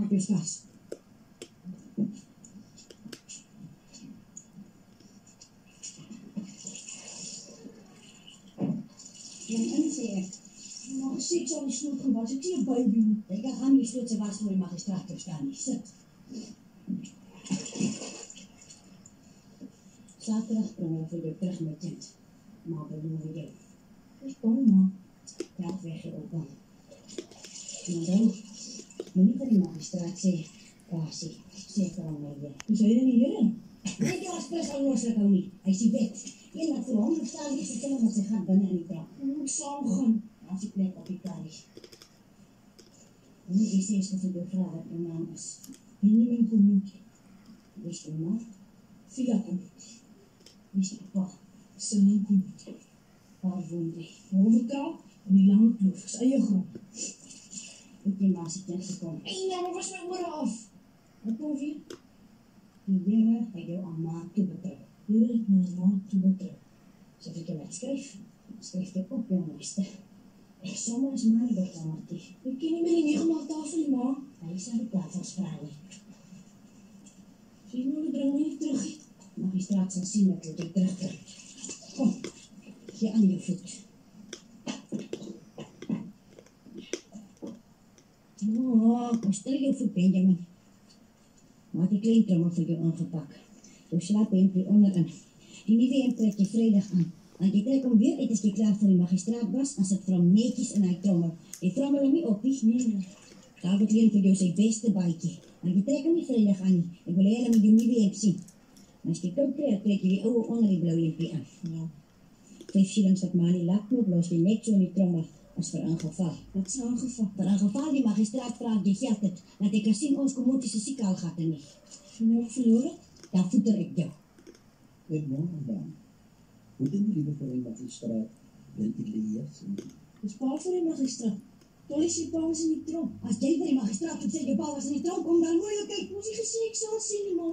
Maak jou skaars. En sê ek, maar seks al die sloot gewas, ek sê 'n baby. Ek gaan nie sloot se was voor die magistraat verstaan nie. Sit. Zaterdag bring ek vir jou terug my kind. Maar beloon jy. Dis bang, ma. Ja, weg jy ook bang. Maar dan, moenie vir die magistraat sê, Kasie, sê vir hom my weer. Hoe sê jy nie hierin? Net jy as pres al looslik hou nie. Hy sê wet. Een wat vir hom verstaan die vertelling wat sy gaat binne in die trap. Moet saam gaan. As die plek op die karie. En die sê is vir jou vraag wat jou naam is. Wie nie mijn community. Wees jou naam? Via community. Wees jou pa. Sinne community. Waar woon jy? Hoofdtrouw in die lange kloof. Is eie grond. Ek die maas het ingekom. Ei, nou, maar was my oor af. Wat kom hier? Die Here het jou aan ma toe betrek. Hier het my ma toe betrek. So as ek jou wat skryf jy op jou meester. Ek sommer is maar die dochtermartie. Ek ken nie meer die 9 maal tafel nie, ma. Hy sal die tafels vraag nie. Sê jy nou, bring my nie terug nie. Magistraat sal sien dat jy terugbring. Kom, gee aan jou voet. Kom stil jou voet, Benjamin. Maak die klein trommel vir jou aangepak. Jou slaaphempie onderin. Die nuwe hemp trek jy vrydag aan. Want jy trek hom weer uit as jy klaar vir die magistraat was, as ek vir hom netjies in hy trommel. Jy trommel hom nie op, nie. David leen vir jou sy beste baadjie. Want jy trek hom nie vrydag aan nie. Ek wil hulle met jou nuwe hemp sien. En as jy koud kry, trek jy die ouwe onder die blauw hempie aan. Ja. 5 shillings wat maar die lakknoop los jy net so in die trommel. As vir ingeval. Wat is ingeval? Vir ingeval die magistraat vraag die geld het, dat ek kan sien ons kommotiese siekaal gaat er nie. En jou verloor het? Dan voeter ek jou. Ek morgen dan. Hoe doen jullie voor die magistraat? Wil jullie eerst? Dis pa vir die magistraat. Tollie sê pa was in die trom. As jy vir die magistraat het sê jy pa was in die trom, kom dan moeilijkheid. Moes jy gesê ek sal sien nie, ma.